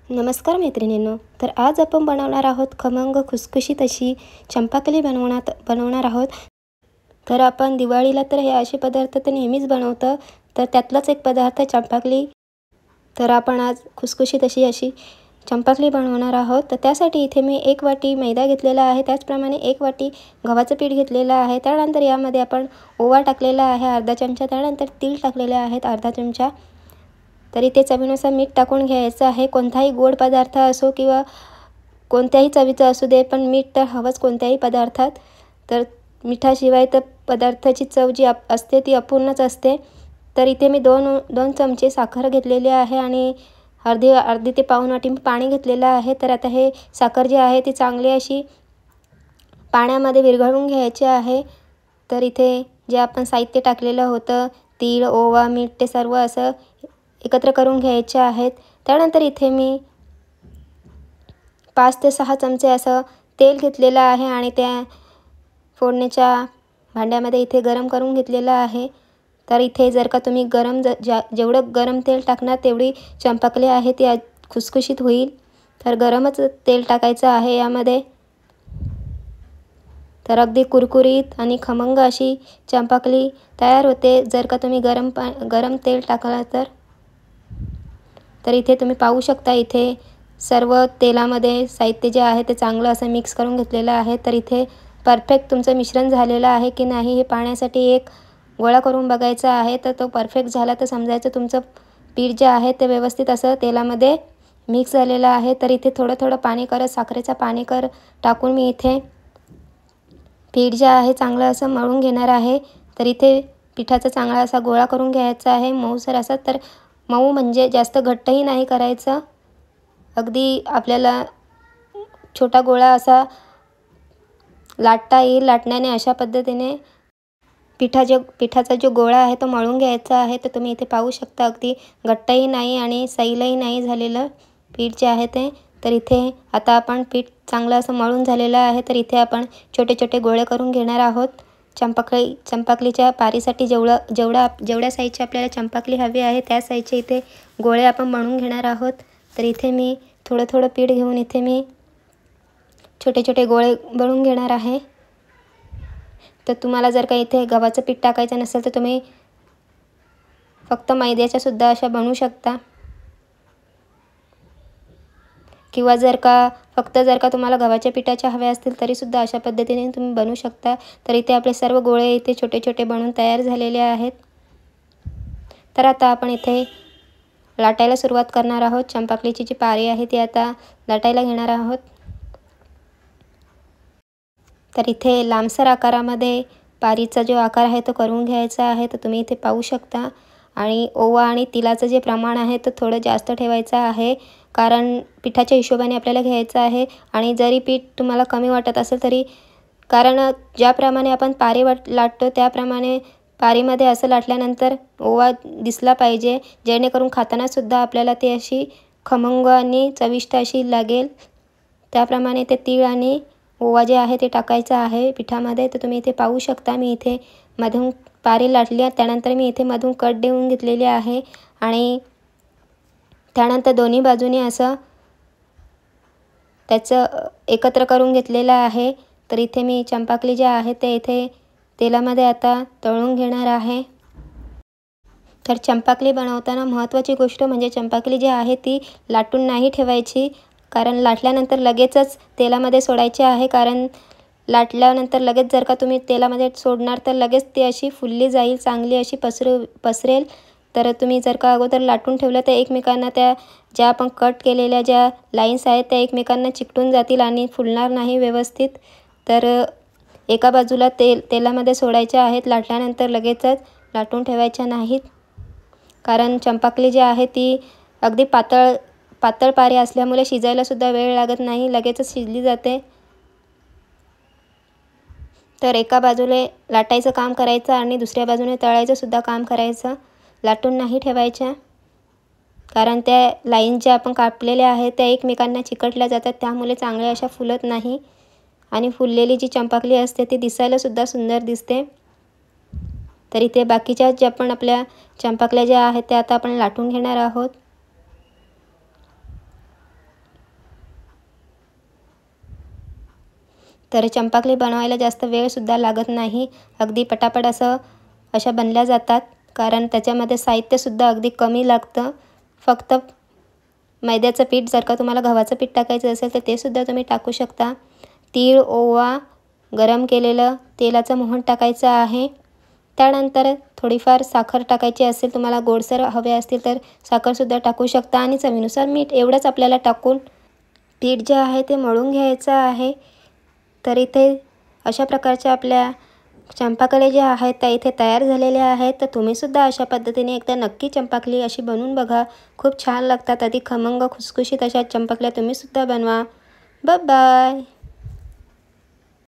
नमस्कार मैत्रिणींनो. तर आज आपण बनवणार आहोत खमंग खुसखुशीत अशी चंपाकली बनवणार आहोत. तर आपण दिवाळीला तर हे असे पदार्थ तर नेहमीच बनवतो, तर त्यातलाच एक पदार्थ चंपाकली. तर आपण आज खुसखुशीत अशी चंपाकली बनवणार आहोत. तर त्यासाठी इथे मी 1 वाटी मैदा घेतलेला आहे, त्याचप्रमाणे 1 वाटी गव्हाचं पीठ घेतलेलं आहे. त्यानंतर यामध्ये आपण ओवा टाकलेला आहे अर्धा चमचा, त्यानंतर तीळ टाकलेले आहेत अर्धा चमचा. तर इथे चवीनुसार मीठ टाकून घ्यायचं आहे. कोणताही गोड पदार्थ असो किंवा कोणत्याही चवीचा असू दे, पण मीठ तर हवंच कोणत्याही पदार्थात. तर मिठाशिवाय तर पदार्थाची चव जी असते ती अपूर्णच असते. तर इथे मी दोन चमचे साखर घेतलेली आहे आणि अर्धी ते पाऊण वाटी पाणी घेतलेलं आहे. तर आता हे साखर जी आहे ती चांगली अशी पाण्यामध्ये विरघळवून घ्यायची आहे. तर इथे जे आपण साहित्य टाकलेलं होतं, तीळ, ओवा, मीठ, ते सर्व असं एकत्र करून घ्यायचे आहेत. त्यानंतर इथे मी 5 ते 6 चमचे असं तेल घेतलेलं आहे आणि त्या फोडणीच्या भांड्यामध्ये इथे गरम करून घेतलेलं आहे. तर इथे जर का तुम्ही जेवढं गरम तेल टाकणार तेवढी चंपाकली आहे ती खुसखुशीत होईल. तर गरमच तेल टाकायचं आहे यामध्ये. तर अगदी कुरकुरीत आणि खमंग अशी चंपाकली तयार होते जर का तुम्ही गरम तेल टाकला तर इथे तुम्ही पाहू शकता, इथे सर्व तेलामध्ये साहित्य जे आहे ते चांगलं असं मिक्स करून घेतलेलं आहे. तर इथे परफेक्ट तुमचं मिश्रण झालेलं आहे की नाही हे पाहण्यासाठी एक गोळा करून बघायचा आहे. तर तो परफेक्ट झाला तर समजायचं तुमचं पीठ जे आहे ते व्यवस्थित असं तेलामध्ये मिक्स झालेलं आहे. तर इथे थोडं पाणी करत साखरेचा पाणी टाकून मी इथे पीठ जे आहे चांगलं असं मळून घेणार आहे. तर इथे पिठाचा चांगला असा गोळा करून घ्यायचा आहे, मऊसर असा. तर मऊ म्हणजे जास्त घट्टही नाही करायचं, अगदी आपल्याला छोटा गोळा असा लाटता येईल. लाटण्याने अशा पद्धतीने पिठाचा जो गोळा आहे तो मळून घ्यायचा आहे. तर तुम्ही इथे पाहू शकता अगदी घट्टही नाही आणि सैलही नाही झालेलं पीठ जे आहे ते. तर इथे आता आपण पीठ चांगलं असं मळून झालेलं आहे. तर इथे आपण छोटे छोटे गोळे करून घेणार आहोत. चंपाकलीच्या पारीसाठी जेवढ्या साईजची आपल्याला चंपाकली हवी आहे त्या साईजचे इथे गोळे आपण बनवून घेणार आहोत. तर इथे मी थोडं पीठ घेऊन इथे मी छोटे छोटे गोळे बनवून घेणार आहे. तर तुम्हाला जर का इथे गव्हाचं पीठ टाकायचं नसेल तर तुम्ही फक्त मैद्याच्या सुद्धा अशा बनवू शकता, किंवा जर का तुम्हाला गव्हाच्या पिठाच्या हव्या असतील तरीसुद्धा अशा पद्धतीने तुम्ही बनवू शकता. तर इथे आपले सर्व गोळे इथे छोटे छोटे बनवून तयार झालेले आहेत. तर आता आपण इथे लाटायला सुरुवात करणार आहोत. चंपाकलीची जी पारी आहे ती आता लाटायला घेणार आहोत. तर इथे लांबसर आकारामध्ये पारीचा जो आकार आहे तो करून घ्यायचा आहे. तर तुम्ही इथे पाहू शकता. आणि ओवा आणि तिळाचं जे प्रमाण आहे ते थोडं जास्त ठेवायचं आहे, कारण पिठाच्या हिशोबाने आपल्याला घ्यायचं आहे. आणि जरी पीठ तुम्हाला कमी वाटत असेल तरी, कारण ज्याप्रमाणे आपण पारी लाटतो त्याप्रमाणे पारीमध्ये असं लाटल्यानंतर ओवा दिसला पाहिजे, जेणेकरून खातानासुद्धा आपल्याला ती अशी खमंग आणि चविष्ट अशी लागेल. त्याप्रमाणे ते तीळ आणि ओवा जे आहे ते टाकायचं आहे पिठामध्ये. तर तुम्ही इथे पाहू शकता मी इथे मधून पारी लाटली आहे, त्यानंतर मी इथे मधून कट देऊन घेतलेली आहे आणि त्यानंतर दोन्ही बाजूने असं त्याचं एकत्र करून घेतलेलं आहे. तर इथे मी चंपाकली जे आहे ते इथे तेलामध्ये आता तळून घेणार आहे. तर चंपाकली बनवताना महत्त्वाची गोष्ट म्हणजे चंपाकली जी आहे ती लाटून नाही ठेवायची, कारण लाटल्यानंतर लगेचच तेलामध्ये सोडायची आहे. कारण लाटल्यानंतर लगेच जर का तुम्ही तेलामध्ये सोडणार तर लगेच ती अशी फुलली जाईल, चांगली अशी पसरेल. तर तुम्ही जर का अगोदर लाटून ठेवलं तर एकमेकांना ज्या आपण कट केलेल्या ज्या लाईन्स आहेत त्या एकमेकांना चिकटून जातील आणि फुलणार नाही व्यवस्थित. तर एका बाजूला तेलामध्ये सोडायच्या आहेत, लाटल्यानंतर लगेचच लाटून ठेवायच्या नाहीत. कारण चंपाकली जी आहे ती अगदी पातळ पारी असल्यामुळे शिजायलासुद्धा वेळ लागत नाही, लगेचच शिजली जाते. तर एका बाजूला लाटायचं काम करायचं आणि दुसऱ्या बाजूने तळायचं सुद्धा काम करायचं, लाटून नाही ठेवायच्या. कारण त्या लाईन ज्या आपण कापलेल्या आहेत त्या एकमेकांना चिकटल्या जातात, त्यामुळे चांगल्या अशा फुलत नाही आणि फुललेली जी चंपाकली असते ती दिसायलासुद्धा सुंदर दिसते. तर इथे बाकीच्या ज्या पण आपल्या चंपाकल्या ज्या आहेत त्या आता आपण लाटून घेणार आहोत. तर चंपाकली बनवायला जास्त वेळसुद्धा लागत नाही, अगदी पटापट अशा बनल्या जातात, कारण त्याच्यामध्ये साहित्यसुद्धा अगदी कमी लागतं. फक्त मैद्याचं पीठ, जर का तुम्हाला गव्हाचं पीठ टाकायचं असेल तर ते सुद्धा तुम्ही टाकू शकता. तीळ, ओवा, गरम केलेलं तेलाचं मोहन टाकायचं आहे. त्यानंतर थोडीफार साखर टाकायची असेल, तुम्हाला गोडसर हवे असतील तर साखरसुद्धा टाकू शकता आणि चवीनुसार मीठ. एवढंच आपल्याला टाकून पीठ जे आहे ते मळून घ्यायचं आहे. तर इथे अशा प्रकारच्या आपल्या चंपाकली ज्या आहेत त्या इथे तयार झालेल्या आहेत. तर तुम्हीसुद्धा अशा पद्धतीने एकदा नक्की चंपाकली अशी बनवून बघा, खूप छान लागतात. अगदी खमंग खुसखुशीत अशा चंपाकल्या तुम्हीसुद्धा बनवा. Bye bye.